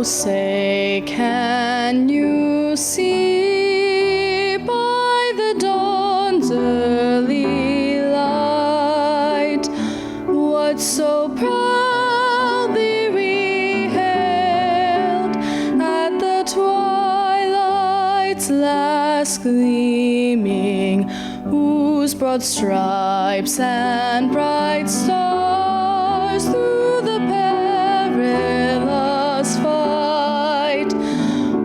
say, can you see by the dawn's early light what so proudly we hailed at the twilight's last gleaming, whose broad stripes and bright stars through the perilous fight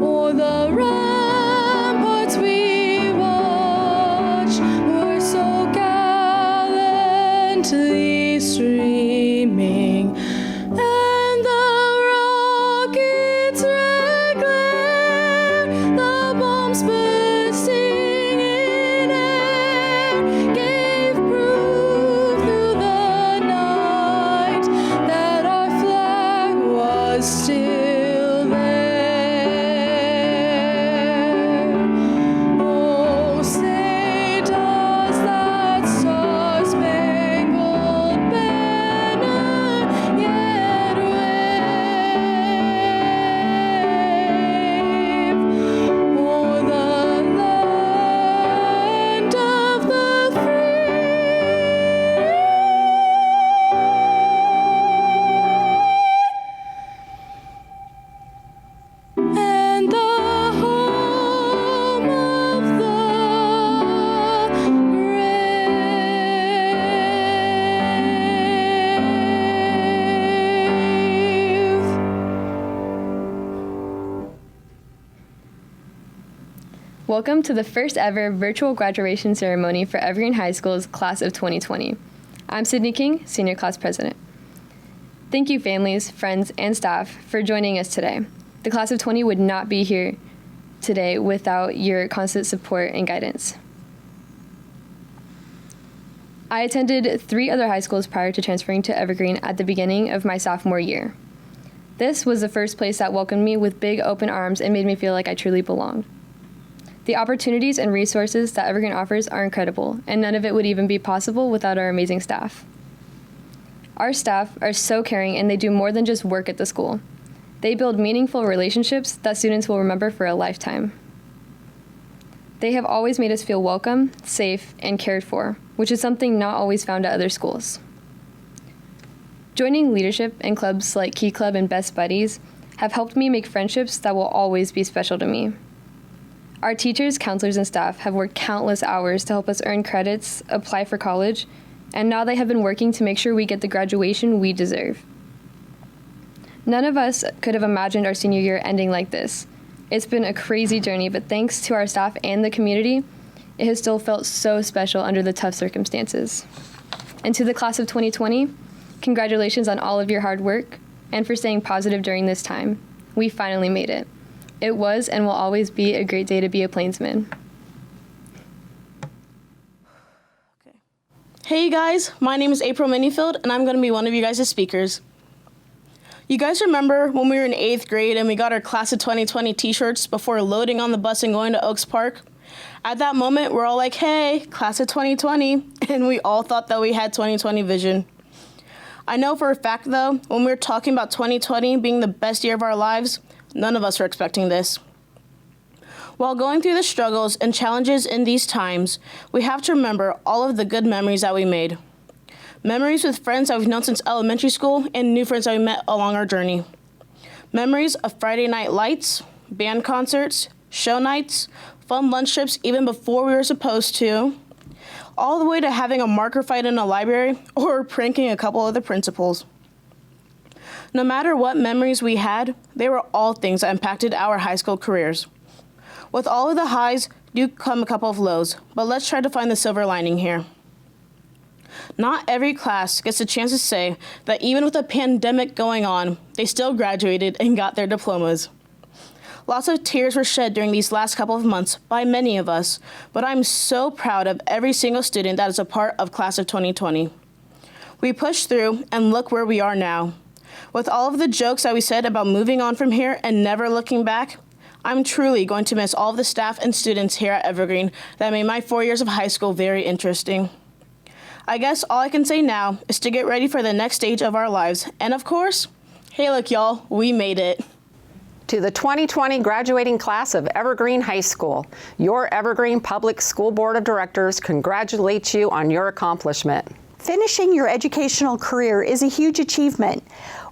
o'er the ramparts we watched were so gallantly streaming, and the rockets' red glare, the bombs bursting in air, gave proof through the night that our flag was still there. Oh, say does that star-spangled banner yet wave o'er the land of the free and the home of the brave? Welcome to the first ever virtual graduation ceremony for Evergreen High School's class of 2020. I'm Sydney King, Senior Class President. Thank you, families, friends, and staff for joining us today. The class of 20 would not be here today without your constant support and guidance. I attended 3 other high schools prior to transferring to Evergreen at the beginning of my sophomore year. This was the first place that welcomed me with big open arms and made me feel like I truly belonged. The opportunities and resources that Evergreen offers are incredible, and none of it would even be possible without our amazing staff. Our staff are so caring, and they do more than just work at the school. They build meaningful relationships that students will remember for a lifetime. They have always made us feel welcome, safe, and cared for, which is something not always found at other schools. Joining leadership and clubs like Key Club and Best Buddies have helped me make friendships that will always be special to me. Our teachers, counselors, and staff have worked countless hours to help us earn credits, apply for college, and now they have been working to make sure we get the graduation we deserve. None of us could have imagined our senior year ending like this. It's been a crazy journey, but thanks to our staff and the community, it has still felt so special under the tough circumstances. And to the class of 2020, congratulations on all of your hard work and for staying positive during this time. We finally made it. It was and will always be a great day to be a Plainsman. Hey you guys, my name is April Minifield, and I'm going to be one of you guys' speakers. You guys remember when we were in 8th grade and we got our Class of 2020 t-shirts before loading on the bus and going to Oaks Park? At that moment, we're all like, hey, Class of 2020, and we all thought that we had 2020 vision. I know for a fact, though, when we were talking about 2020 being the best year of our lives, none of us were expecting this. While going through the struggles and challenges in these times, we have to remember all of the good memories that we made. Memories with friends that we've known since elementary school and new friends that we met along our journey. Memories of Friday night lights, band concerts, show nights, fun lunch trips even before we were supposed to, all the way to having a marker fight in a library or pranking a couple of the principals. No matter what memories we had, they were all things that impacted our high school careers. With all of the highs do come a couple of lows, but let's try to find the silver lining here. Not every class gets a chance to say that even with a pandemic going on, they still graduated and got their diplomas. Lots of tears were shed during these last couple of months by many of us, but I'm so proud of every single student that is a part of Class of 2020. We pushed through, and look where we are now. With all of the jokes that we said about moving on from here and never looking back, I'm truly going to miss all of the staff and students here at Evergreen that made my 4 years of high school very interesting. I guess all I can say now is to get ready for the next stage of our lives. And of course, hey look y'all, we made it. To the 2020 graduating class of Evergreen High School, your Evergreen Public School Board of Directors congratulates you on your accomplishment. Finishing your educational career is a huge achievement,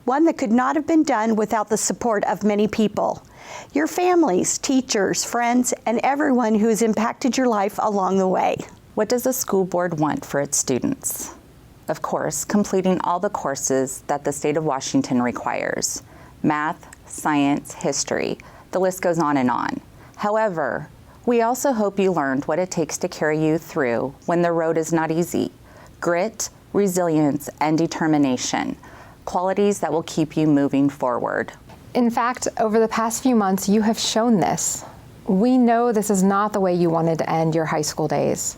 one that could not have been done without the support of many people. Your families, teachers, friends, and everyone who has impacted your life along the way. What does a school board want for its students? Of course, completing all the courses that the state of Washington requires. Math, science, history, the list goes on and on. However, we also hope you learned what it takes to carry you through when the road is not easy. Grit, resilience, and determination, qualities that will keep you moving forward. In fact, over the past few months, you have shown this. We know this is not the way you wanted to end your high school days,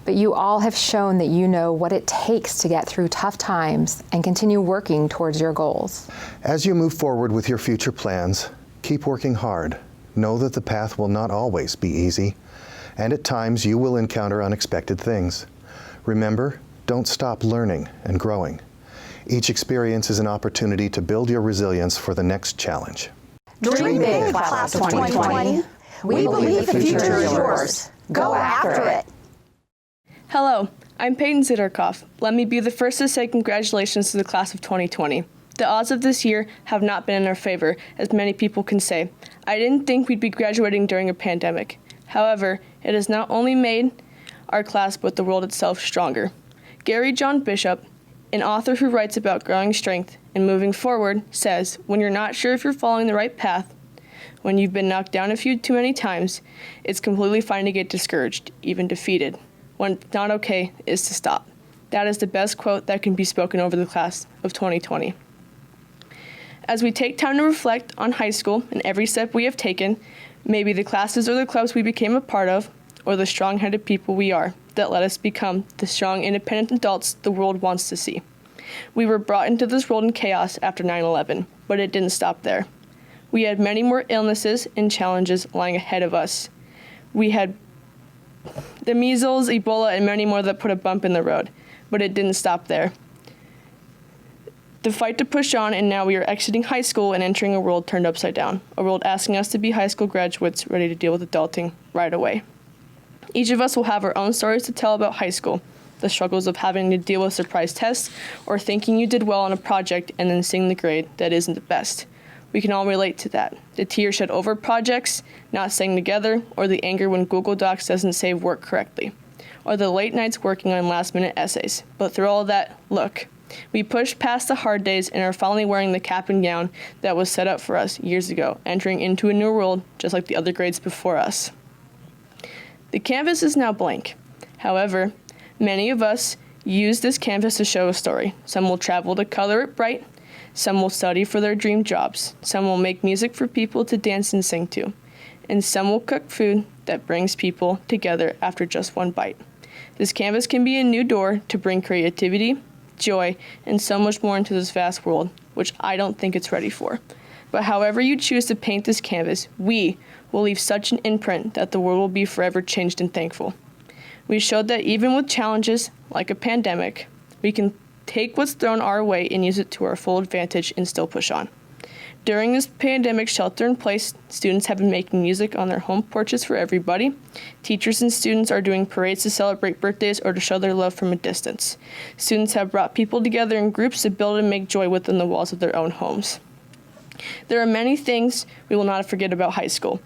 but you all have shown that you know what it takes to get through tough times and continue working towards your goals. As you move forward with your future plans, keep working hard. Know that the path will not always be easy, and at times you will encounter unexpected things. Remember, don't stop learning and growing. Each experience is an opportunity to build your resilience for the next challenge. Dream big, class of 2020. We believe the future is yours. Go after it. Hello, I'm Peyton Zitterkoff. Let me be the first to say congratulations to the class of 2020. The odds of this year have not been in our favor, as many people can say. I didn't think we'd be graduating during a pandemic. However, it has not only made our class but the world itself stronger. Gary John Bishop, an author who writes about growing strength and moving forward, says, when you're not sure if you're following the right path, when you've been knocked down a few too many times, it's completely fine to get discouraged, even defeated. When it's not okay is to stop. That is the best quote that can be spoken over the class of 2020. As we take time to reflect on high school and every step we have taken, maybe the classes or the clubs we became a part of, or the strong-headed people we are, that let us become the strong, independent adults the world wants to see. We were brought into this world in chaos after 9/11, but it didn't stop there. We had many more illnesses and challenges lying ahead of us. We had the measles, Ebola, and many more that put a bump in the road, but it didn't stop there. The fight to push on, and now we are exiting high school and entering a world turned upside down, a world asking us to be high school graduates ready to deal with adulting right away. Each of us will have our own stories to tell about high school, the struggles of having to deal with surprise tests, or thinking you did well on a project and then seeing the grade that isn't the best. We can all relate to that. The tears shed over projects not staying together, or the anger when Google Docs doesn't save work correctly, or the late nights working on last-minute essays. But through all that, look, we pushed past the hard days and are finally wearing the cap and gown that was set up for us years ago, entering into a new world just like the other grades before us. The canvas is now blank. However, many of us use this canvas to show a story. Some will travel to color it bright. Some will study for their dream jobs. Some will make music for people to dance and sing to. And some will cook food that brings people together after just one bite. This canvas can be a new door to bring creativity, joy, and so much more into this vast world, which I don't think it's ready for. But however you choose to paint this canvas, we will leave such an imprint that the world will be forever changed and thankful. We showed that even with challenges like a pandemic, we can take what's thrown our way and use it to our full advantage and still push on. During this pandemic shelter-in-place, students have been making music on their home porches for everybody. Teachers and students are doing parades to celebrate birthdays or to show their love from a distance. Students have brought people together in groups to build and make joy within the walls of their own homes. There are many things we will not forget about high school,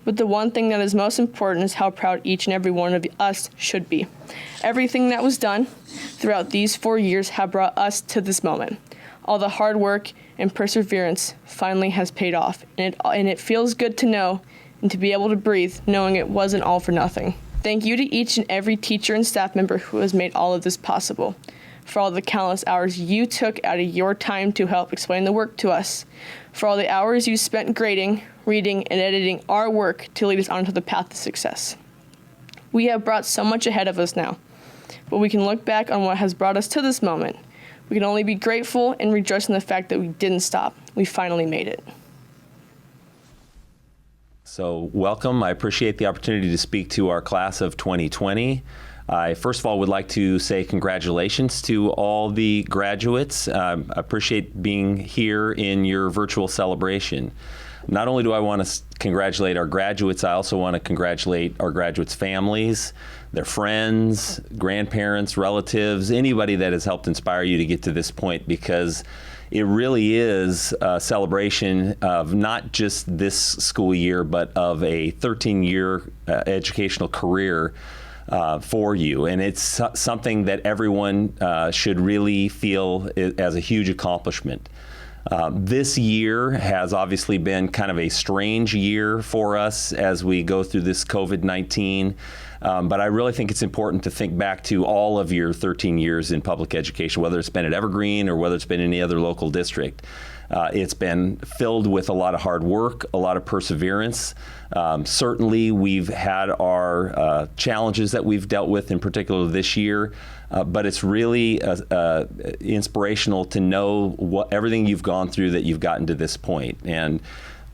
but the one thing that is most important is how proud each and every one of us should be. Everything that was done throughout these 4 years have brought us to this moment. All the hard work and perseverance finally has paid off, and it feels good to know and to be able to breathe knowing it wasn't all for nothing. Thank you to each and every teacher and staff member who has made all of this possible, for all the countless hours you took out of your time to help explain the work to us, for all the hours you spent grading, reading, and editing our work to lead us onto the path to success. We have brought so much ahead of us now, but we can look back on what has brought us to this moment. We can only be grateful and rejoice in the fact that we didn't stop. We finally made it. So welcome. I appreciate the opportunity to speak to our class of 2020. I first of all would like to say congratulations to all the graduates. I appreciate being here in your virtual celebration. not only do I want to congratulate our graduates, I also want to congratulate our graduates' families, their friends, grandparents, relatives, anybody that has helped inspire you to get to this point, because it really is a celebration of not just this school year, but of a 13-year educational career for you. And it's something that everyone should really feel as a huge accomplishment. This year has obviously been kind of a strange year for us as we go through this COVID-19. But I really think it's important to think back to all of your 13 years in public education, whether it's been at Evergreen or whether it's been in any other local district. It's been filled with a lot of hard work, a lot of perseverance. Certainly, we've had our challenges that we've dealt with, in particular this year, but it's really inspirational to know everything you've gone through that you've gotten to this point. And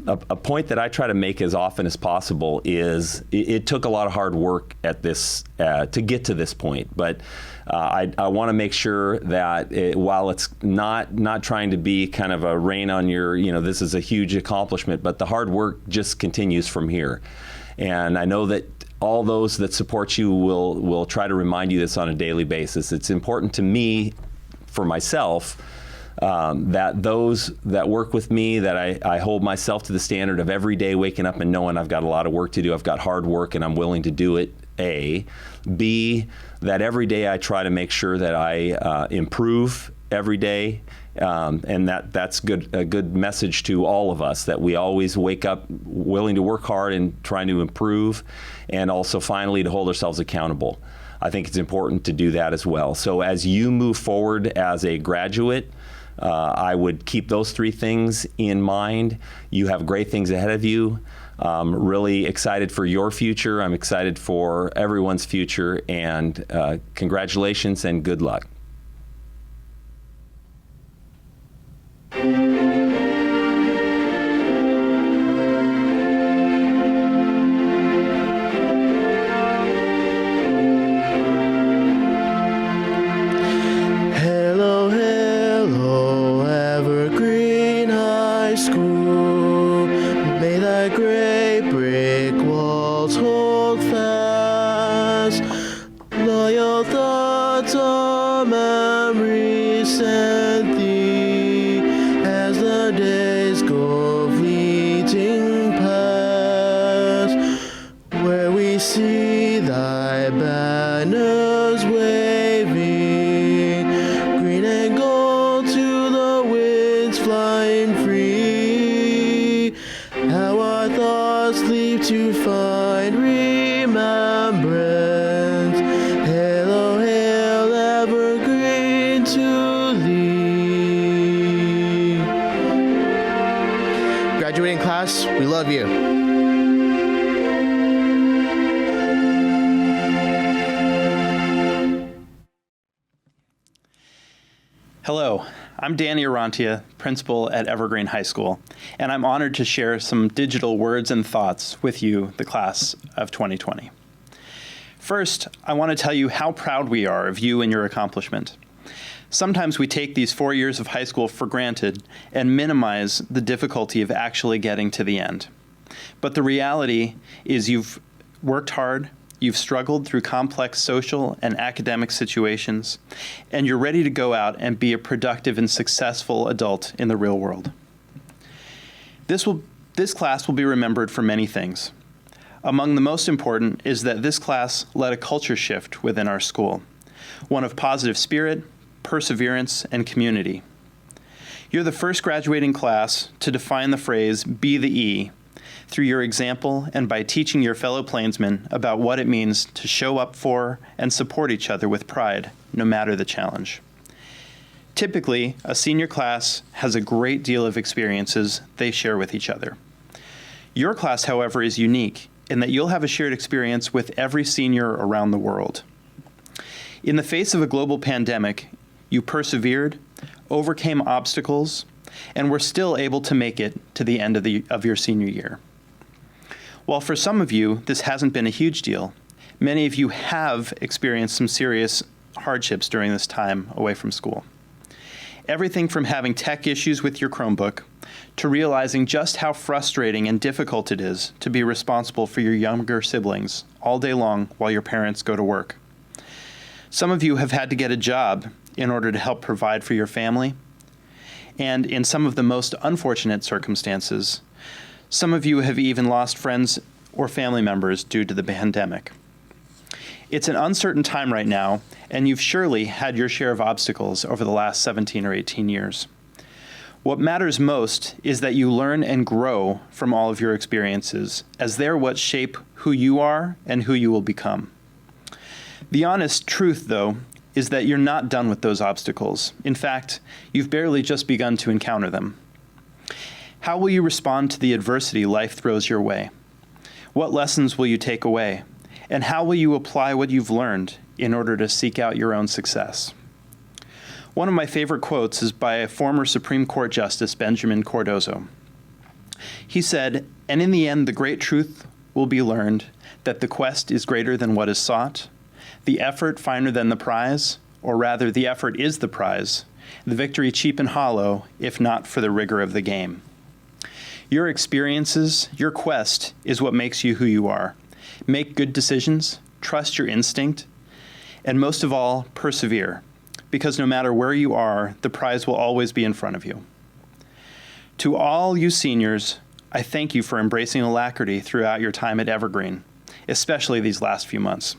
a point that I try to make as often as possible is it took a lot of hard work at this to get to this point, but I want to make sure that while it's not trying to be kind of a rain on your, this is a huge accomplishment, but the hard work just continues from here. And I know that all those that support you will try to remind you this on a daily basis. It's important to me, for myself, that those that work with me, that I hold myself to the standard of every day waking up and knowing I've got a lot of work to do, I've got hard work and I'm willing to do it, A. B, that every day I try to make sure that I improve every day, and that's a good message to all of us, that we always wake up willing to work hard and trying to improve, and also finally to hold ourselves accountable. I think it's important to do that as well. So as you move forward as a graduate, I would keep those three things in mind. You have great things ahead of you. Really excited for your future. I'm excited for everyone's future, and congratulations and good luck. Hello, hello, Evergreen High School. May thy great brick walls hold fast. Loyal thoughts or memories sent thee as the days go fleeting past. Where we see thy banners waving, green and gold to the winds flying free. How our thoughts leap to find remembrance. Hello, hail, Evergreen to thee. Graduating class, we love you. Hello, I'm Danny Arantia, principal at Evergreen High School, and I'm honored to share some digital words and thoughts with you, the class of 2020. First, I want to tell you how proud we are of you and your accomplishment. Sometimes we take these 4 years of high school for granted and minimize the difficulty of actually getting to the end. But the reality is you've worked hard, you've struggled through complex social and academic situations, and you're ready to go out and be a productive and successful adult in the real world. This class will be remembered for many things. Among the most important is that this class led a culture shift within our school, one of positive spirit, perseverance, and community. You're the first graduating class to define the phrase, "Be the E," through your example and by teaching your fellow plainsmen about what it means to show up for and support each other with pride, no matter the challenge. Typically, a senior class has a great deal of experiences they share with each other. Your class, however, is unique in that you'll have a shared experience with every senior around the world. In the face of a global pandemic, you persevered, overcame obstacles, and were still able to make it to the end of your senior year. While for some of you, this hasn't been a huge deal, many of you have experienced some serious hardships during this time away from school. Everything from having tech issues with your Chromebook to realizing just how frustrating and difficult it is to be responsible for your younger siblings all day long while your parents go to work. Some of you have had to get a job in order to help provide for your family. And in some of the most unfortunate circumstances, some of you have even lost friends or family members due to the pandemic. It's an uncertain time right now, and you've surely had your share of obstacles over the last 17 or 18 years. What matters most is that you learn and grow from all of your experiences, as they're what shape who you are and who you will become. The honest truth, though, is that you're not done with those obstacles. In fact, you've barely just begun to encounter them. How will you respond to the adversity life throws your way? What lessons will you take away? And how will you apply what you've learned in order to seek out your own success? One of my favorite quotes is by a former Supreme Court Justice, Benjamin Cardozo. He said, "And in the end, the great truth will be learned that the quest is greater than what is sought, the effort finer than the prize, or rather the effort is the prize, the victory cheap and hollow, if not for the rigor of the game." Your experiences, your quest, is what makes you who you are. Make good decisions, trust your instinct, and most of all, persevere, because no matter where you are, the prize will always be in front of you. To all you seniors, I thank you for embracing alacrity throughout your time at Evergreen, especially these last few months.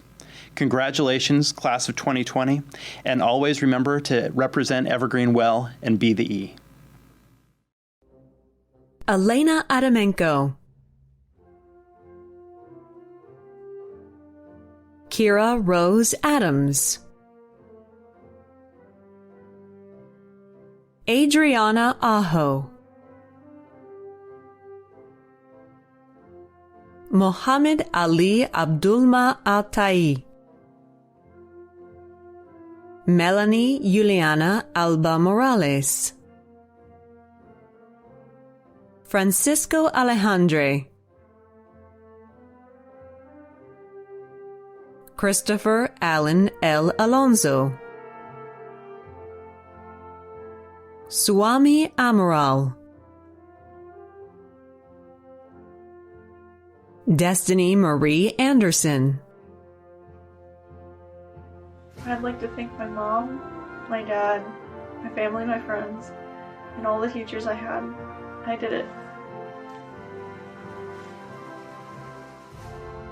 Congratulations, class of 2020, and always remember to represent Evergreen well and be the E. Elena Adamenko, Kira Rose Adams, Adriana Aho, Mohammed Ali Abdulma Altai, Melanie Juliana Alba Morales, Francisco Alejandre, Christopher Allen L. Alonso, Swami Amaral, Destiny Marie Anderson. I'd like to thank my mom, my dad, my family, my friends, and all the teachers I had. I did it.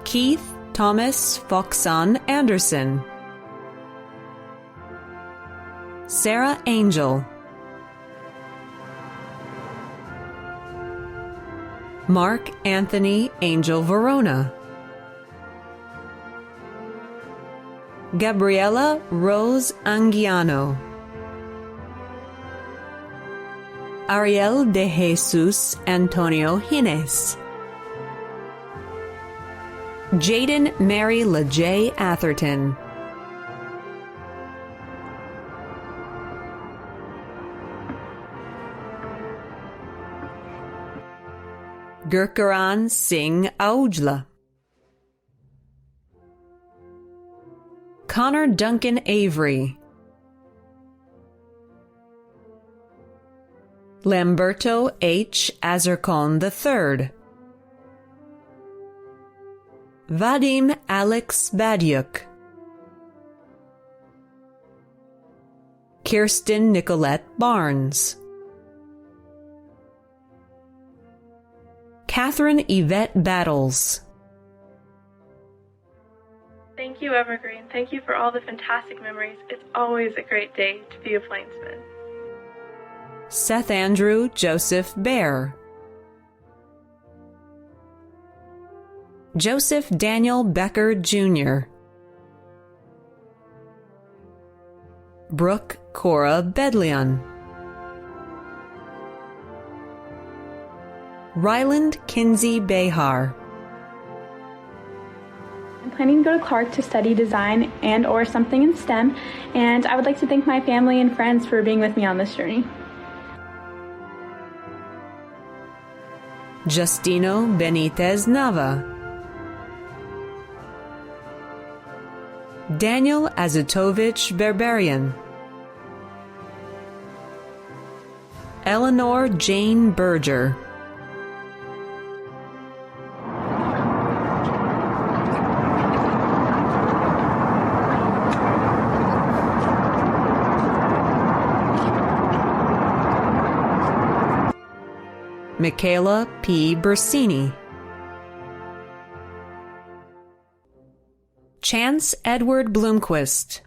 Keith Thomas Foxon Anderson, Sarah Angel, Mark Anthony Angel Verona, Gabriela Rose Anguiano, Ariel de Jesus Antonio Hines, Jaden Mary LeJay Atherton, Gurkaran Singh Aujla, Connor Duncan Avery, Lamberto H. Azarcon III, Vadim Alex Badiuk, Kirsten Nicolette Barnes, Catherine Yvette Battles. Thank you, Evergreen. Thank you for all the fantastic memories. It's always a great day to be a plainsman. Seth Andrew Joseph Bear, Joseph Daniel Becker Jr., Brooke Cora Bedlion, Ryland Kinsey Behar. I'm planning to go to Clark to study design and or something in STEM, and I would like to thank my family and friends for being with me on this journey. Justino Benitez Nava, Daniel Azutovich Berberian, Eleanor Jane Berger. Michaela P. Bersini. Chance Edward Bloomquist.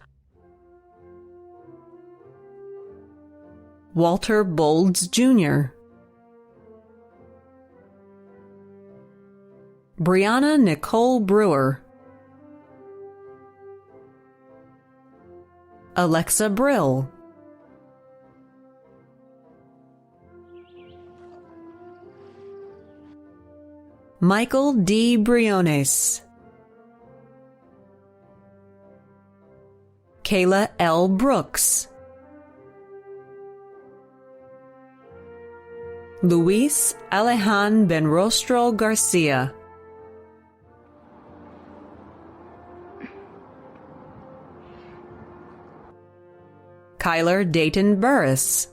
Walter Bolds Jr. Brianna Nicole Brewer. Alexa Brill. Michael D. Briones. Kayla L. Brooks. Luis Alejan Benrostro Garcia. Kyler Dayton Burris.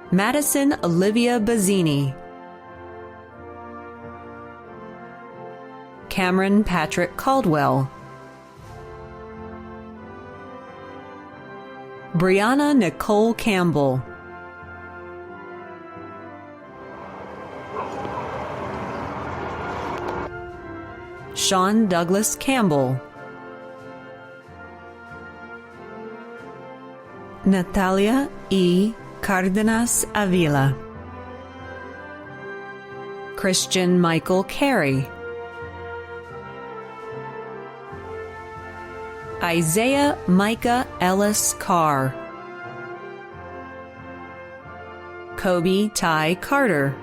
Madison Olivia Bazzini. Cameron Patrick Caldwell. Brianna Nicole Campbell. Sean Douglas Campbell. Natalia E. Cardenas Avila. Christian Michael Carey. Isaiah Micah Ellis Carr. Kobe Ty Carter.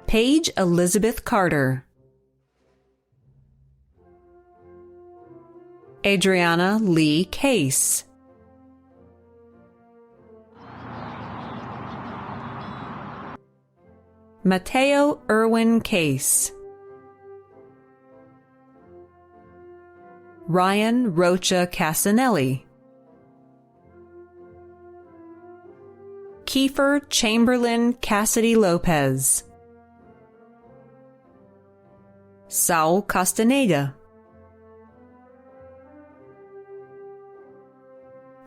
Paige Elizabeth Carter. Adriana Lee Case. Mateo Irwin Case. Ryan Rocha Casanelli. Kiefer Chamberlain Cassidy Lopez. Saul Castaneda.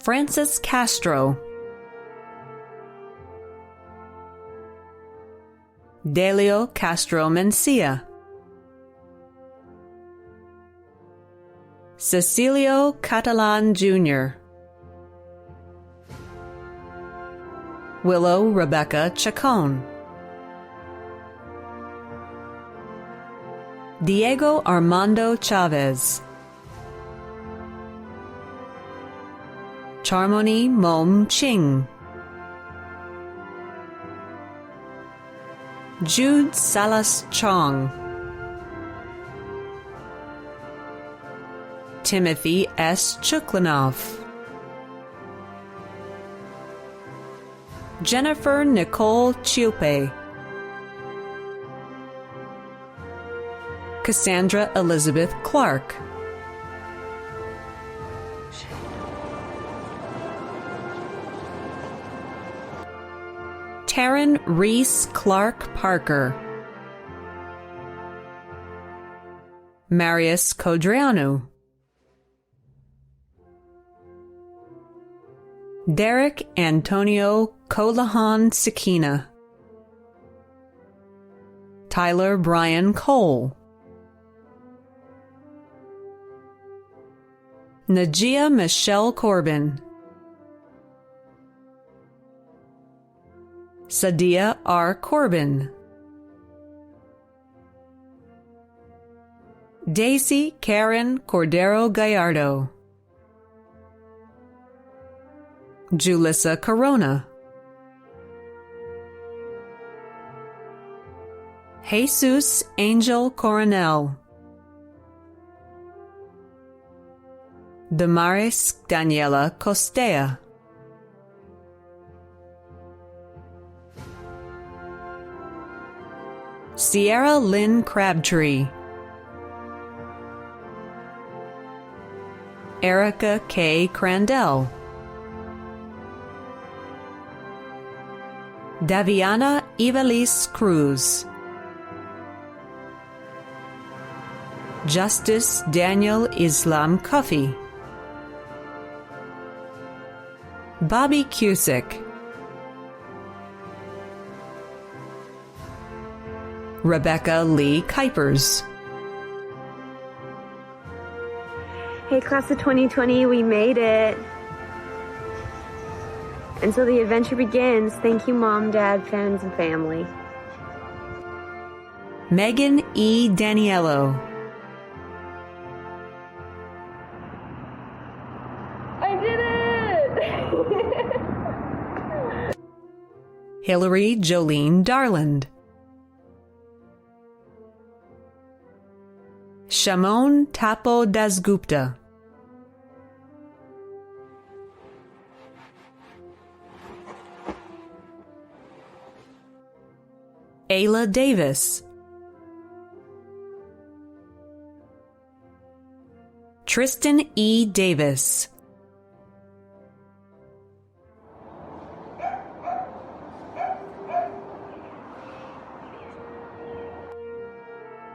Francis Castro. Delio Castro Mencia. Cecilio Catalan Jr. Willow Rebecca Chacon. Diego Armando Chavez. Charmony Mom Ching. Jude Salas Chong. Timothy S. Chuklanov. Jennifer Nicole Chiupe. Cassandra Elizabeth Clark. Taryn Reese Clark Parker. Marius Codrianu. Derek Antonio Colahan Sakina. Tyler Brian Cole. Najia Michelle Corbin. Sadia R. Corbin. Daisy Karen Cordero Gallardo. Julissa Corona. Jesus Angel Coronel. Damaris Daniela Costea. Sierra Lynn Crabtree. Erica K. Crandell, Daviana Ivalis Cruz, Justice Daniel Islam Cuffey, Bobby Cusick, Rebecca Lee Kuipers, Hey, class of 2020, we made it. And so the adventure begins. Thank you, Mom, Dad, friends, and family. Megan E. Daniello, I did it! Hillary Jolene Darland, Shamon Tapo Dasgupta, Ayla Davis, Tristan E. Davis,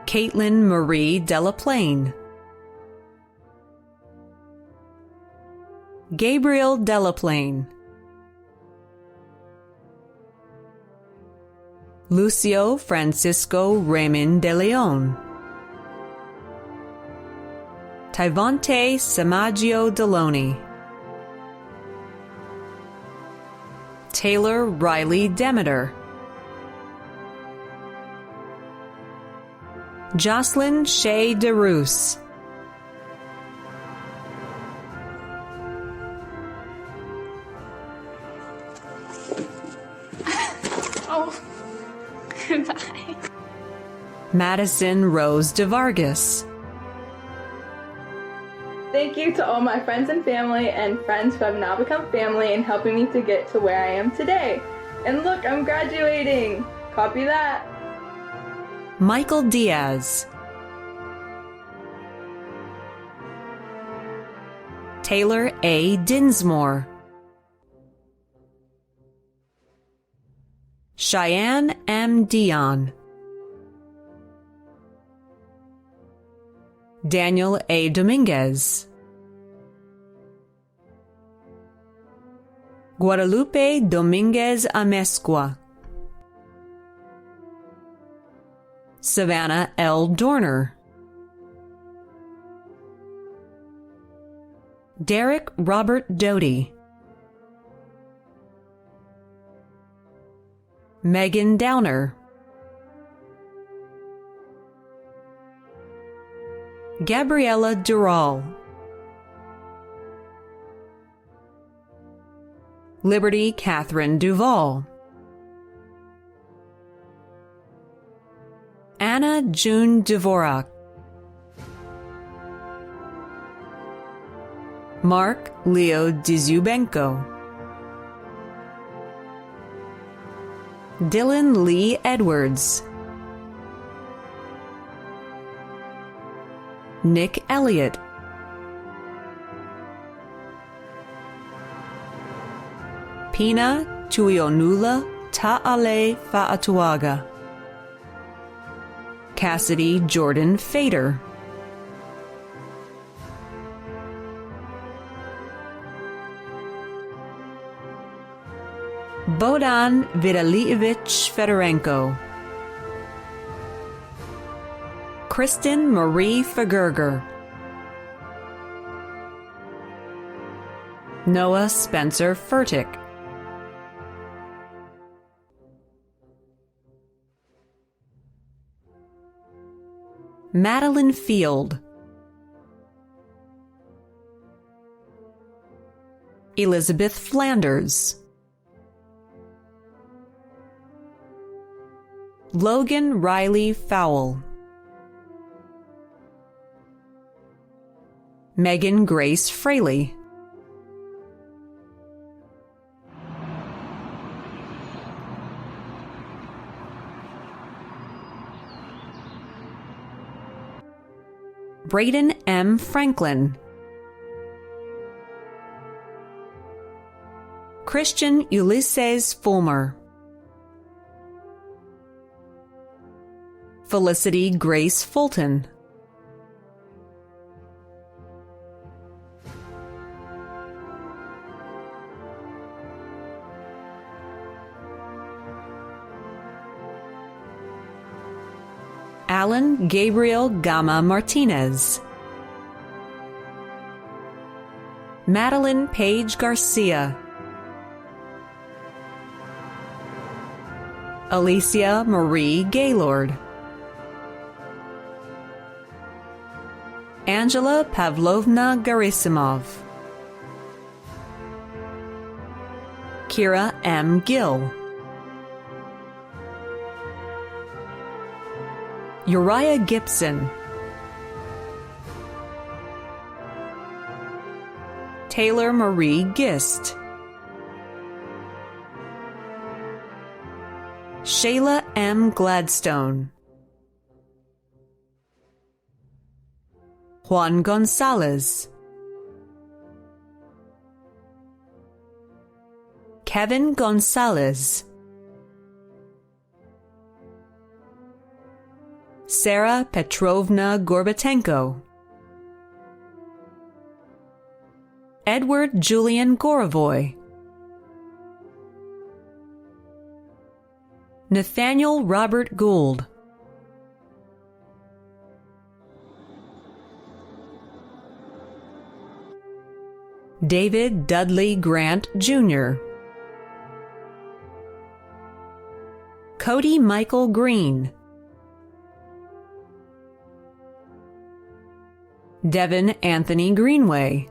Caitlin Marie Delaplane, Gabriel Delaplane, Lucio Francisco Raymond de Leon, Tyvonte Samaggio Deloney, Taylor Riley Demeter, Jocelyn Shea DeRoos, Oh, bye. Madison Rose DeVargas, Thank you to all my friends and family and friends who have now become family in helping me to get to where I am today. And look, I'm graduating. Copy that. Michael Diaz, Taylor A. Dinsmore, Cheyenne M. Dion, Daniel A. Dominguez, Guadalupe Dominguez Amezcua, Savannah L. Dorner, Derek Robert Doty, Megan Downer, Gabriella Dural, Liberty Catherine Duval, Anna June Dvorak, Mark Leo Dziubenko, Dylan Lee Edwards, Nick Elliott, Pina Tuionula Ta'ale Fa'atuaga, Cassidy Jordan Fader, Bodan Vitalievich Fedorenko, Kristen Marie Fagerger, Noah Spencer Furtick, Madeline Field, Elizabeth Flanders, Logan Riley Fowle, Megan Grace Fraley, Braden M. Franklin, Christian Ulysses Fulmer. Felicity Grace Fulton. Alan Gabriel Gama Martinez. Madeline Page Garcia. Alicia Marie Gaylord. Angela Pavlovna Gerasimov. Kira M. Gill. Uriah Gibson. Taylor Marie Gist. Shayla M. Gladstone. Juan Gonzalez. Kevin Gonzalez. Sarah Petrovna Gorbatenko. Edward Julian Gorovoy. Nathaniel Robert Gould. David Dudley Grant, Jr. Cody Michael Green. Devin Anthony Greenway.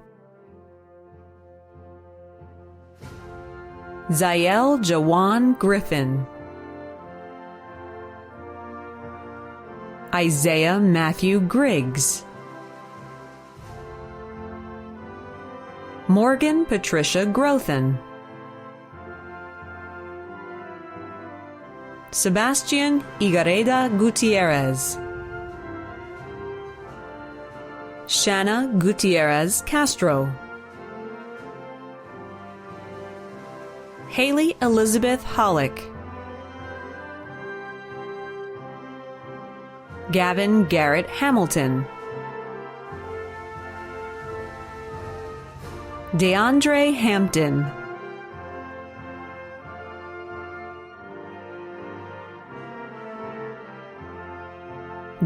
Zael Jawan Griffin. Isaiah Matthew Griggs. Morgan Patricia Grothin. Sebastian Igareda Gutierrez. Shanna Gutierrez Castro. Haley Elizabeth Hollick. Gavin Garrett Hamilton. DeAndre Hampton.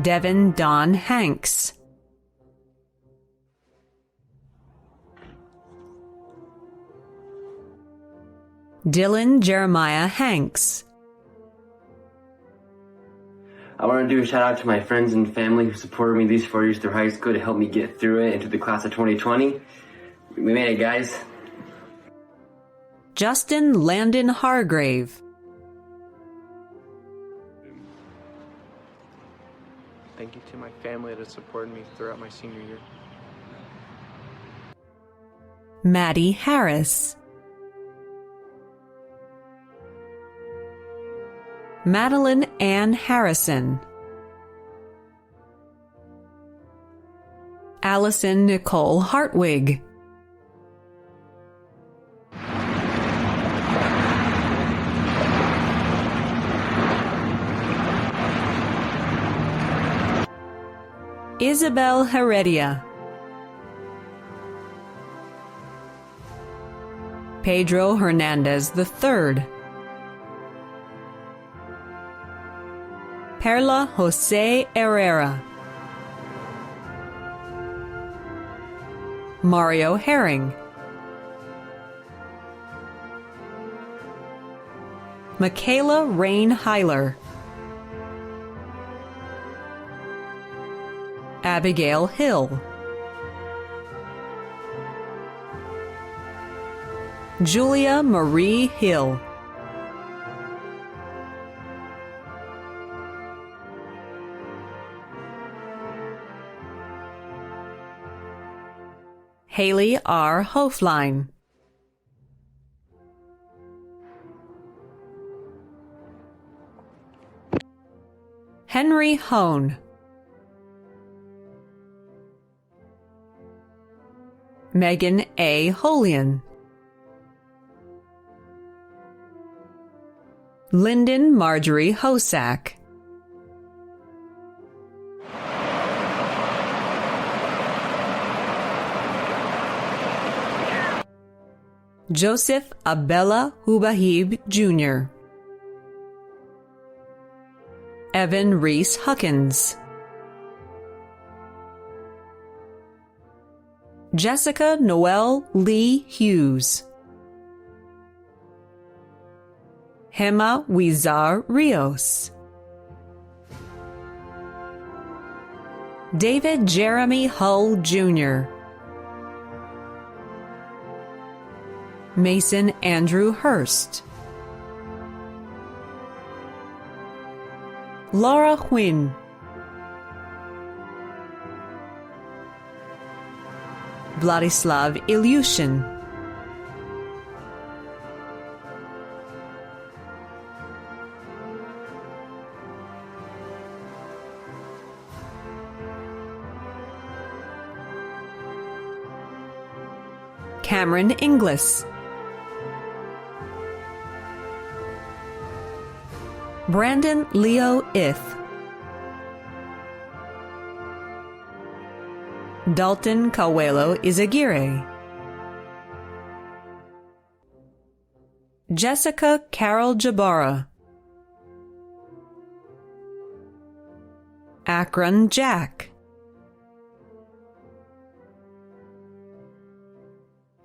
Devin Don Hanks. Dylan Jeremiah Hanks. I want to do a shout out to my friends and family who supported me these 4 years through high school to help me get through it into the class of 2020. We made it, guys. Justin Landon Hargrave. Thank you to my family that supported me throughout my senior year. Maddie Harris. Madeline Ann Harrison. Allison Nicole Hartwig. Isabel Heredia. Pedro Hernandez III. Perla Jose Herrera. Mario Herring. Michaela Rain Heiler. Abigail Hill. Julia Marie Hill. Haley R. Hoflein. Henry Hone. Megan A. Holian. Lyndon Marjorie Hosack. Joseph Abella Hubahib Jr. Evan Reese Huckins. Jessica Noel Lee Hughes. Hema Wizar Rios. David Jeremy Hull Jr. Mason Andrew Hurst. Laura Huynh. Vladislav Ilyushin. Cameron Inglis. Brandon Leo Ith. Dalton Kawelo Izagire. Jessica Carol Jabara. Akron Jack.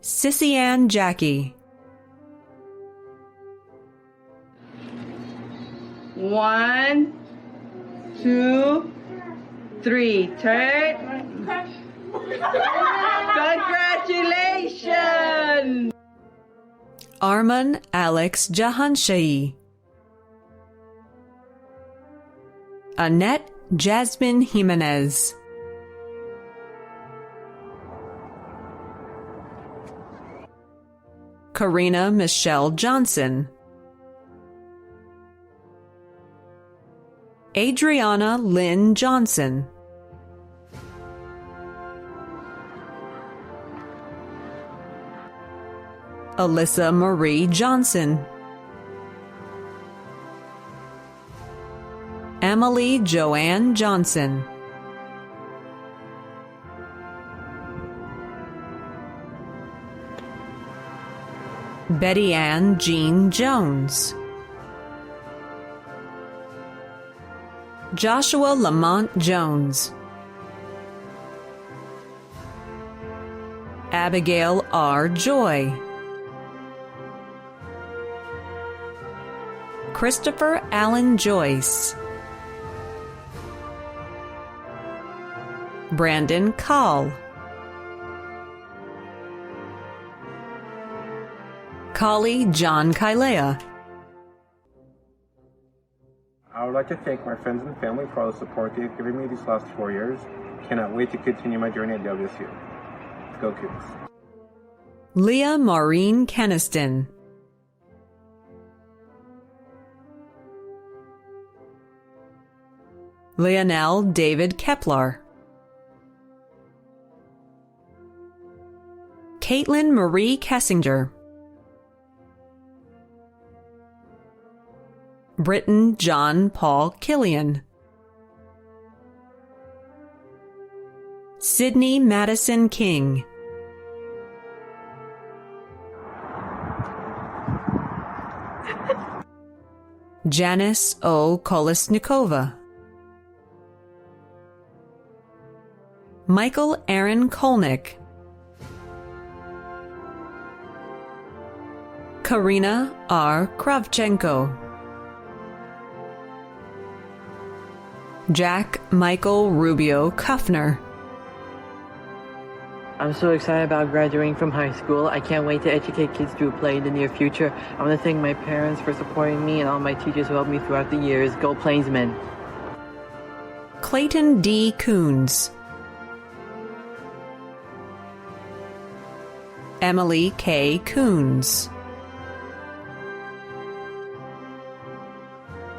Sissy Ann Jackie. 1, 2, 3. Turn. Congratulations! Arman Alex Jahanshai. Annette Jasmine Jimenez. Karina Michelle Johnson. Adriana Lynn Johnson. Alyssa Marie Johnson. Emily Joanne Johnson. Betty Ann Jean Jones. Joshua Lamont Jones. Abigail R. Joy. Christopher Allen Joyce. Brandon Call. Collie John Kailea. I would like to thank my friends and family for all the support they've given me these last 4 years. Cannot wait to continue my journey at WSU. Let's go, kids. Leah Maureen Keniston. Leonel David Kepler. Caitlin Marie Kessinger. Britton John Paul Killian. Sydney Madison King. Janice O. Kolesnikova. Michael Aaron Kolnick. Karina R. Kravchenko. Jack Michael Rubio Kuffner. I'm so excited about graduating from high school. I can't wait to educate kids through play in the near future. I want to thank my parents for supporting me and all my teachers who helped me throughout the years. Go Plainsmen. Clayton D. Coons. Emily K. Coons.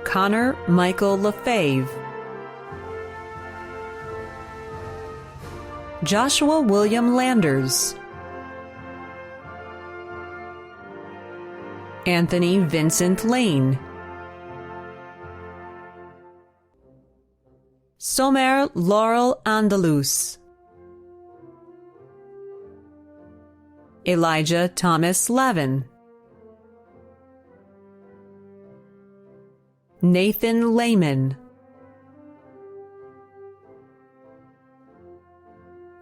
Connor Michael Lefebvre. Joshua William Landers. Anthony Vincent Lane. Somer Laurel Andalus. Elijah Thomas Levin. Nathan Lehman.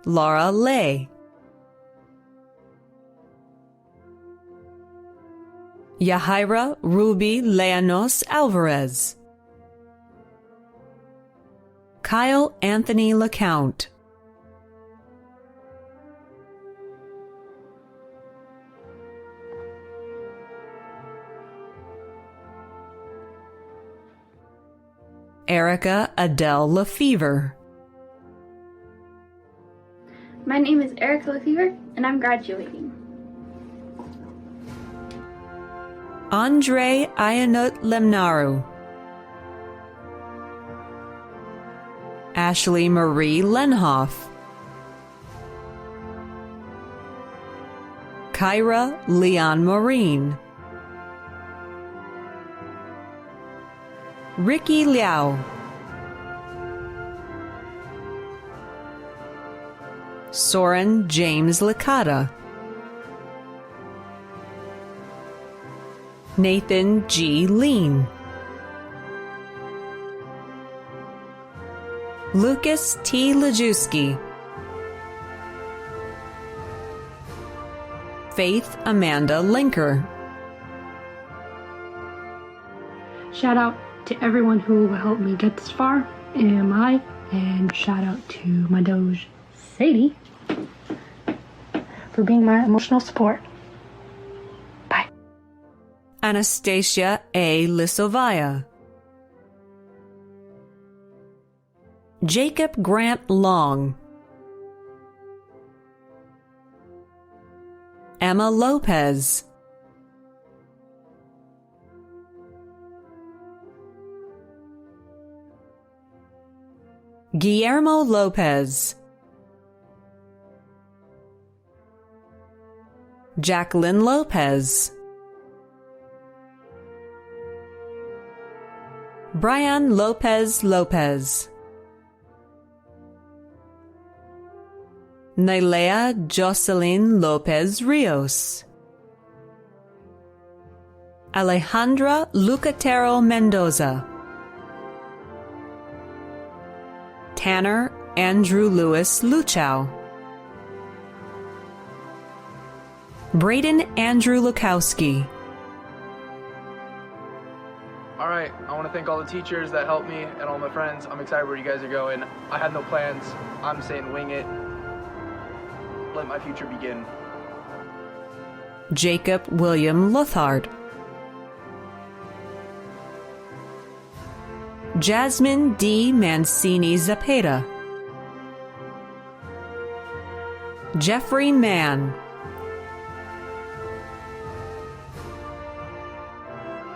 Laura Lay. Yahaira Ruby Leanos Alvarez. Kyle Anthony LeCount. Erica Adele Lefevre. My name is Erica Lefevre, and I'm graduating. Andre Ayanut Lemnaru. Ashley Marie Lenhoff. Kyra Leon Maureen. Ricky Liao. Soren James Licata. Nathan G. Lean. Lucas T. Lajewski. Faith Amanda Linker. Shout out to everyone who helped me get this far in my life, and shout out to my Doge Sadie for being my emotional support. Bye. Anastasia A. Lisovaya. Jacob Grant Long. Emma Lopez. Guillermo Lopez. Jacqueline Lopez. Brian Lopez Lopez. Nailea Jocelyn Lopez Rios. Alejandra Lucatero Mendoza. Tanner Andrew Lewis Luchow. Braden Andrew Lukowski. All right, I want to thank all the teachers that helped me and all my friends. I'm excited where you guys are going. I had no plans. I'm saying wing it. Let my future begin. Jacob William Lothard. Jasmine D. Mancini Zapata. Jeffrey Mann.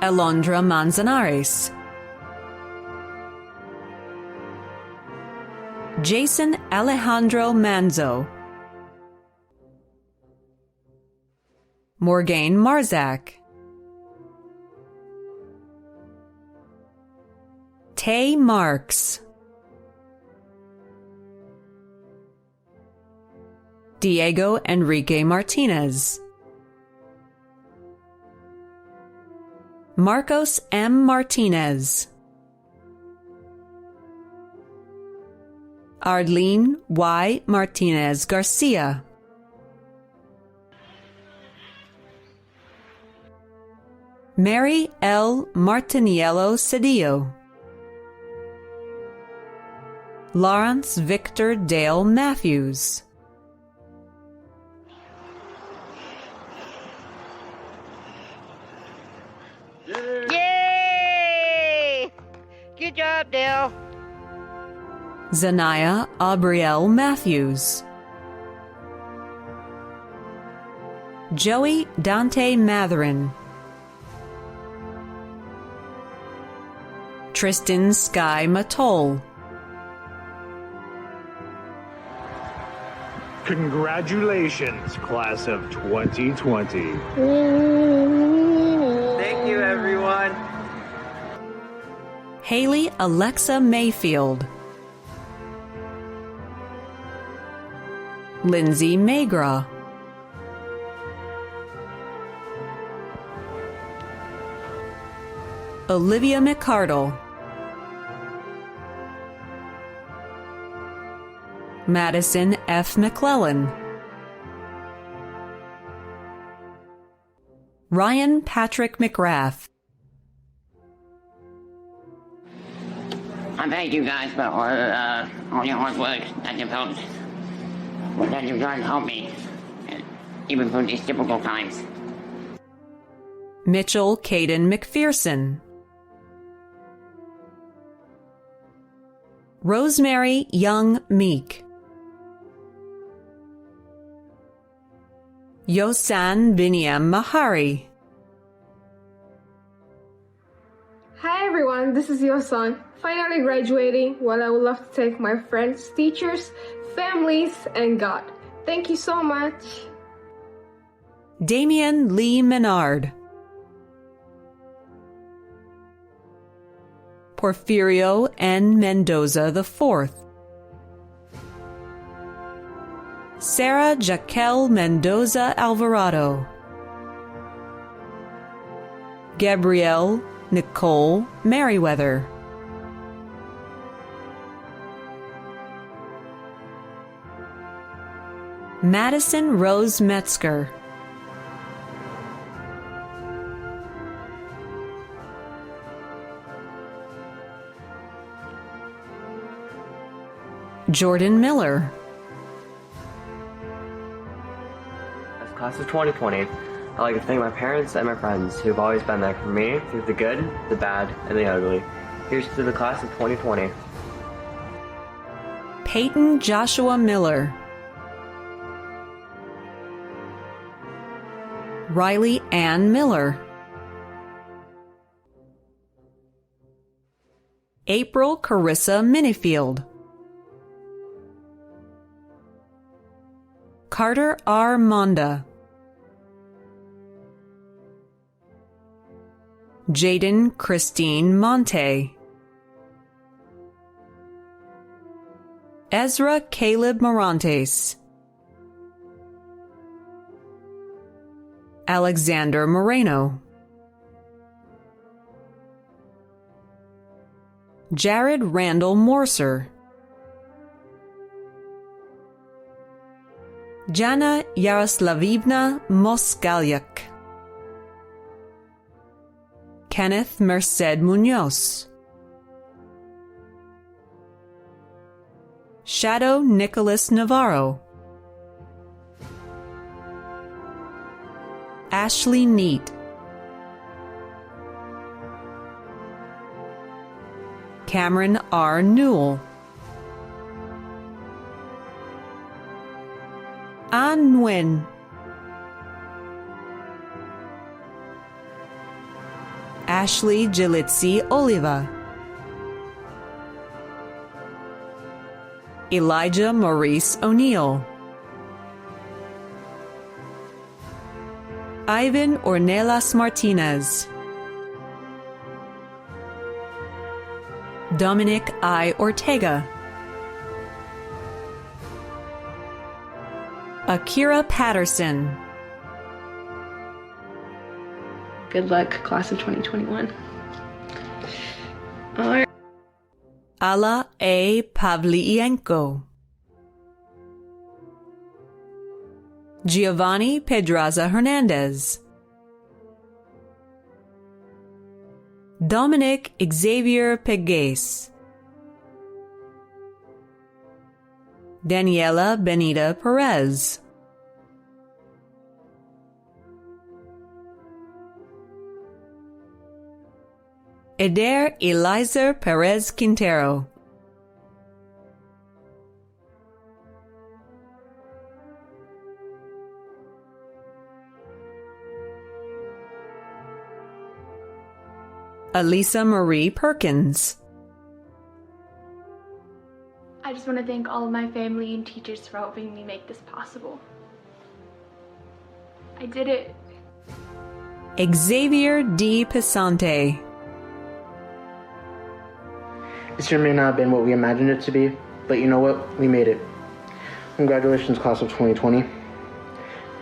Alondra Manzanares. Jason Alejandro Manzo. Morgane Marzak. Tay Marks. Diego Enrique Martinez. Marcos M. Martinez. Arlene Y. Martinez Garcia. Mary L. Martiniello Cedillo. Lawrence Victor Dale Matthews. Yay! Good job, Dale. Zanaya Aubrielle Matthews. Joey Dante Matherin. Tristan Sky Matol. Congratulations, class of 2020. Thank you, everyone. Haley Alexa Mayfield. Lindsay Magra. Olivia McCardle. Madison F. McClellan. Ryan Patrick McGrath. I thank you guys for all your hard work that you've helped, that you've tried to help me, even through these difficult times. Mitchell Caden McPherson. Rosemary Young Meek. Yosan Biniam Mahari. Hi everyone, this is Yosan, finally graduating. Well, I would love to thank my friends, teachers, families, and God. Thank you so much. Damian Lee Menard. Porfirio N. Mendoza IV. Sarah Jaquel Mendoza Alvarado. Gabrielle Nicole Merriweather. Madison Rose Metzger. Jordan Miller. As class of 2020, I'd like to thank my parents and my friends who have always been there for me through the good, the bad, and the ugly. Here's to the class of 2020. Peyton Joshua Miller. Riley Ann Miller. April Carissa Minifield. Carter R. Monda. Jaden Christine Monte. Ezra Caleb Morantes. Alexander Moreno. Jared Randall Morser. Jana Yaroslavivna Moskalyak. Kenneth Merced Munoz. Shadow Nicholas Navarro. Ashley Neat. Cameron R. Newell. An Nguyen. Ashley Gilitzi Oliva. Elijah Maurice O'Neill. Ivan Ornelas Martinez. Dominic I. Ortega. Akira Patterson. Good luck, class of 2021. Ala A. Pavlienko. Giovanni Pedraza Hernandez. Dominic Xavier Pegues. Daniela Benita Perez. Eder Elizer Perez Quintero. Alisa Marie Perkins. I just want to thank all of my family and teachers for helping me make this possible. I did it. Xavier D. Pisante. This year may not have been what we imagined it to be, but you know what? We made it. Congratulations, class of 2020.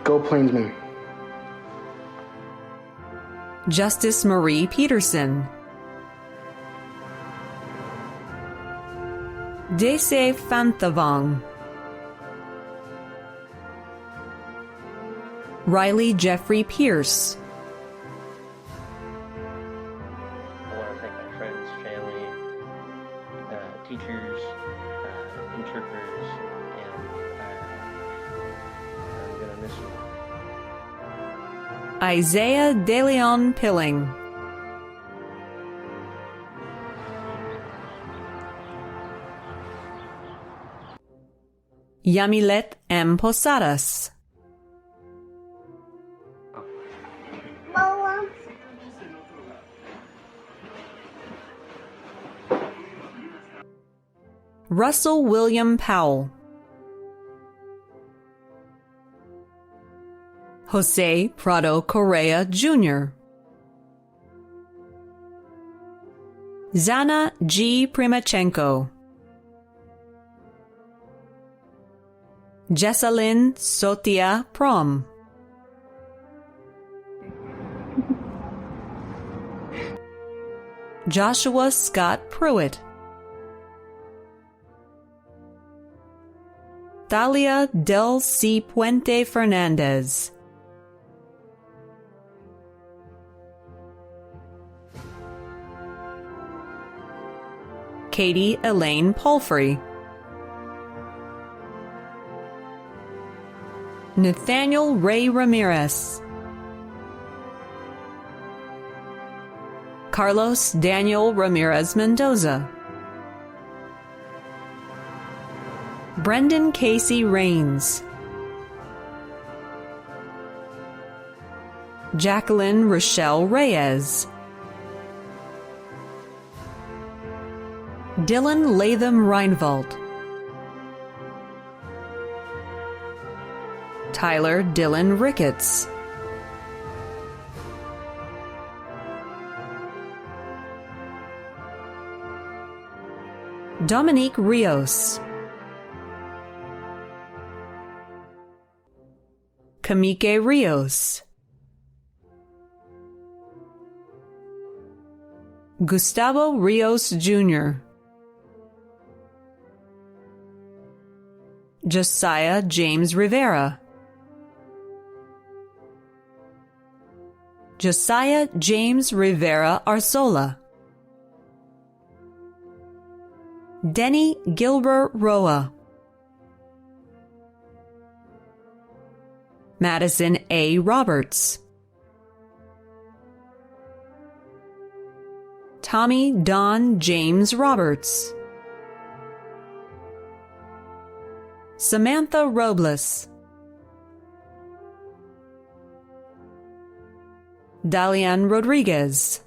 Go Plainsmen. Justice Marie Peterson. Dese Fanthavong. Riley Jeffrey Pierce. I want to thank my friends, family, teachers, interpreters, and I'm going to miss you. Isaiah DeLeon Pilling. Yamilet M. Posadas. Russell William Powell. Jose Prado Correa Jr. Zana G. Primachenko. Jessalyn Sotia Prom. Joshua Scott Pruitt. Thalia Del C. Puente Fernandez. Katie Elaine Palfrey. Nathaniel Ray Ramirez. Carlos Daniel Ramirez Mendoza. Brendan Casey Rains. Jacqueline Rochelle Reyes. Dylan Latham Reinvald. Tyler Dylan Ricketts. Dominique Rios. Kamike Rios. Gustavo Rios Jr. Josiah James Rivera. Josiah James Rivera Arzola. Denny Gilbert Roa. Madison A. Roberts. Tommy Don James Roberts. Samantha Robles. Dalian Rodriguez.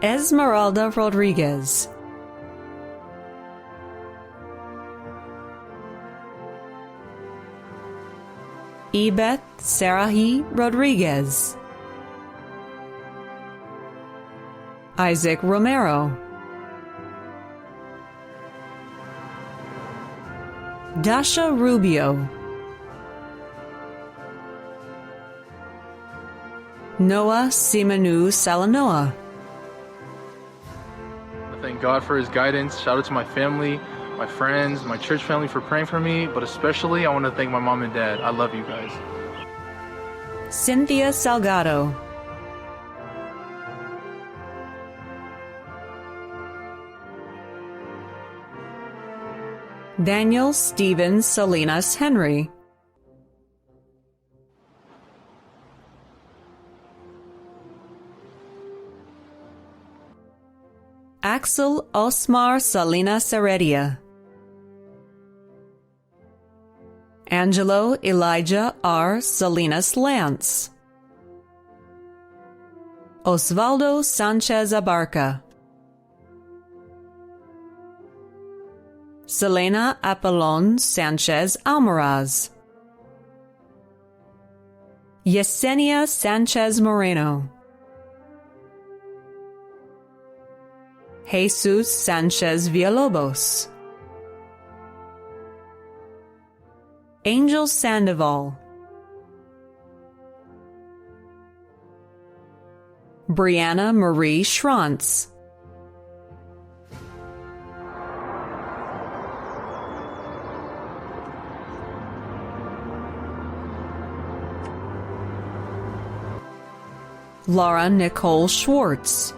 Esmeralda Rodriguez. Ebeth Sarahi Rodriguez. Isaac Romero. Dasha Rubio. Noah Simonu Salanoa. I thank God for his guidance. Shout out to my family, my friends, my church family for praying for me, but especially I want to thank my mom and dad. I love you guys. Cynthia Salgado. Daniel Steven Salinas Henry. Axel Osmar Salinas Heredia. Angelo Elijah R. Salinas Lance. Osvaldo Sanchez Abarca. Selena Apollon Sanchez Almaraz. Yesenia Sanchez Moreno. Jesus Sanchez Villalobos. Angel Sandoval. Brianna Marie Schrantz. Laura Nicole Schwartz.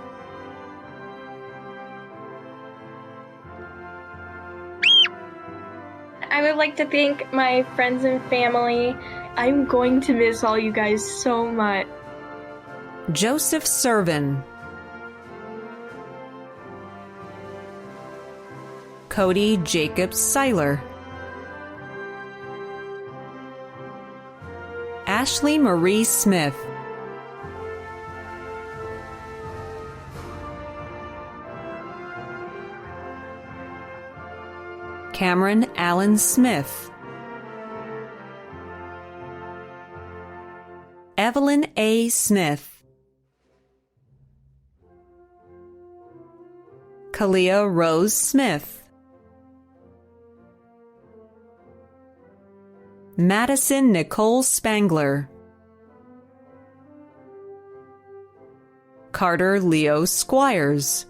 I would like to thank my friends and family. I'm going to miss all you guys so much. Joseph Servin. Cody Jacob Seiler. Ashley Marie Smith. Cameron Allen Smith. Evelyn A. Smith. Kalia Rose Smith. Madison Nicole Spangler. Carter Leo Squires.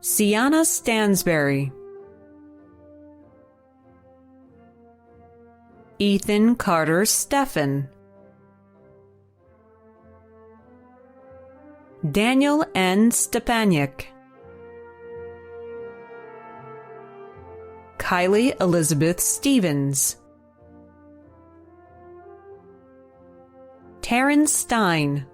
Sienna Stansberry. Ethan Carter Steffen. Daniel N. Stepaniak. Kylie Elizabeth Stevens. Taryn Stein.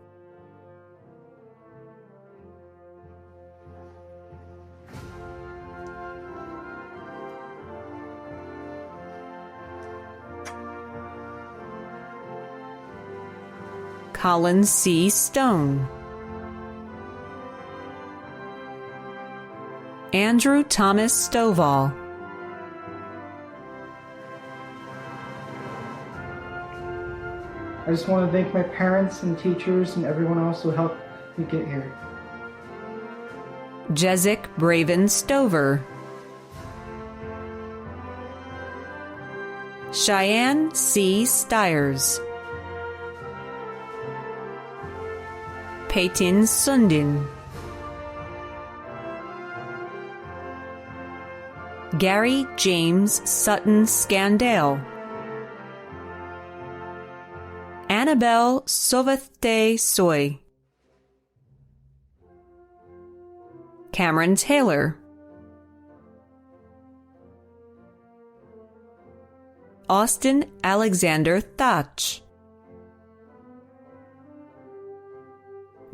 Colin C. Stone. Andrew Thomas Stovall. I just want to thank my parents and teachers and everyone else who helped me get here. Jezik Braven Stover. Cheyenne C. Stiers. Peyton Sundin. Gary James Sutton Scandale. Annabelle Sovathe Soy. Cameron Taylor. Austin Alexander Thatch.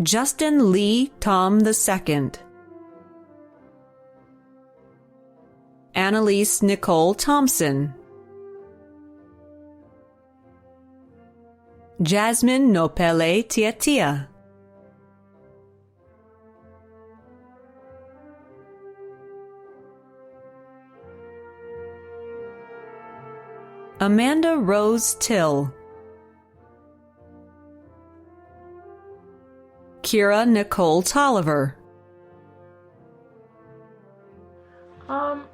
Justin Lee Tom II. Annalise Nicole Thompson. Jasmine Nopele Tiatia. Amanda Rose Till. Kira Nicole Tolliver.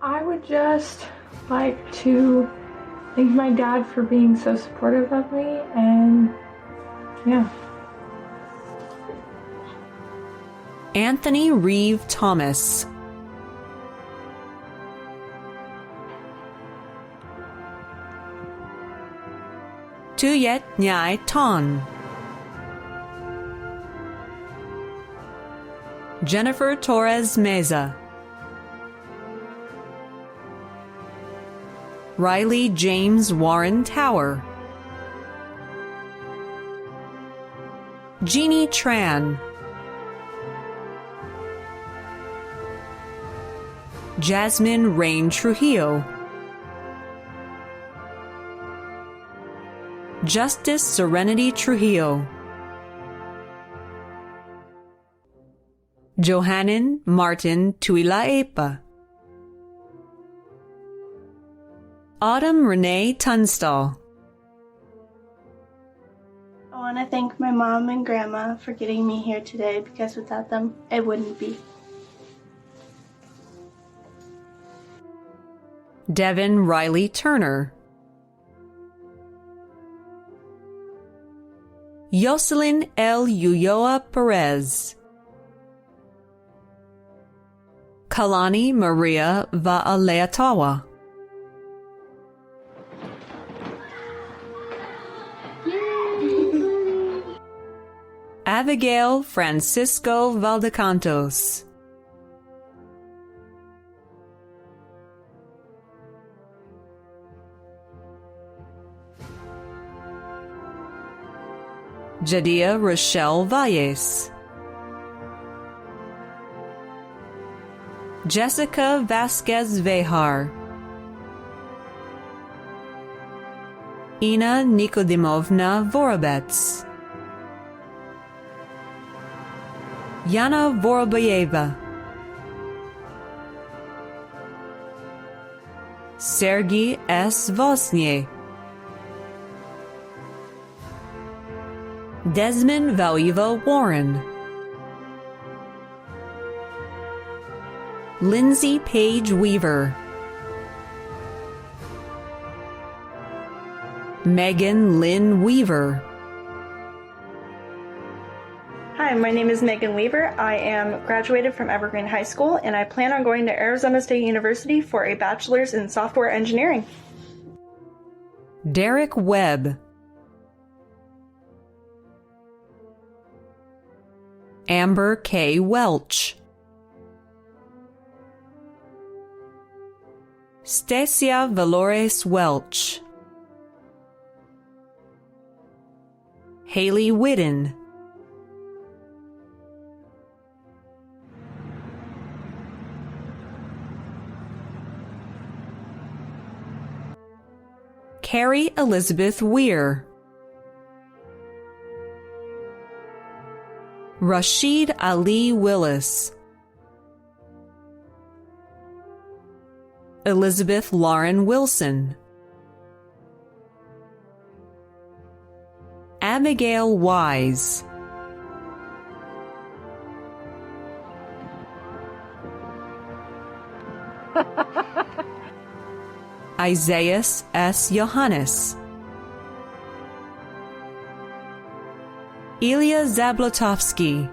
I would just like to thank my dad for being so supportive of me, and yeah. Anthony Reeve Thomas. Tuyet Nyai Ton. Jennifer Torres Meza. Riley James Warren Tower. Jeannie Tran. Jasmine Rain Trujillo. Justice Serenity Trujillo. Johannin Martin Tuilaepa. Autumn Renee Tunstall. want to thank my mom and grandma for getting me here today because without them, it wouldn't be. Devin Riley Turner. Yoselin L. Ulloa Perez. Kalani Maria Va'aleatawa. Abigail Francisco Valdecantos. Jadia Rochelle Valles. Jessica Vasquez Vejar. Ina Nikodemovna Vorobets. Yana Vorobayeva. Sergey S. Vosnier. Desmond Valiva Warren. Lindsay Page Weaver. Megan Lynn Weaver. Hi, my name is Megan Weaver. I am graduated from Evergreen High School and I plan on going to Arizona State University for a bachelor's in software engineering. Derek Webb. Amber K. Welch. Stacia Valores Welch. Haley Whitten. Carrie Elizabeth Weir. Rashid Ali Willis. Elizabeth Lauren Wilson. Abigail Wise. Isaiah S. Johannes. Ilya Zablotovsky.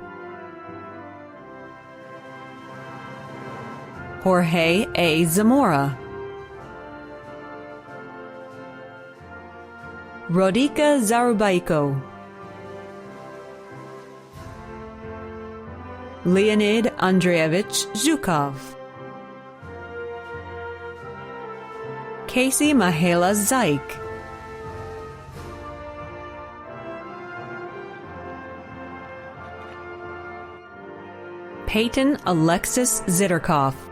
Jorge A. Zamora. Rodika Zarubaiko. Leonid Andreevich Zhukov. Casey Mahela Zyke. Peyton Alexis Zitterkoff.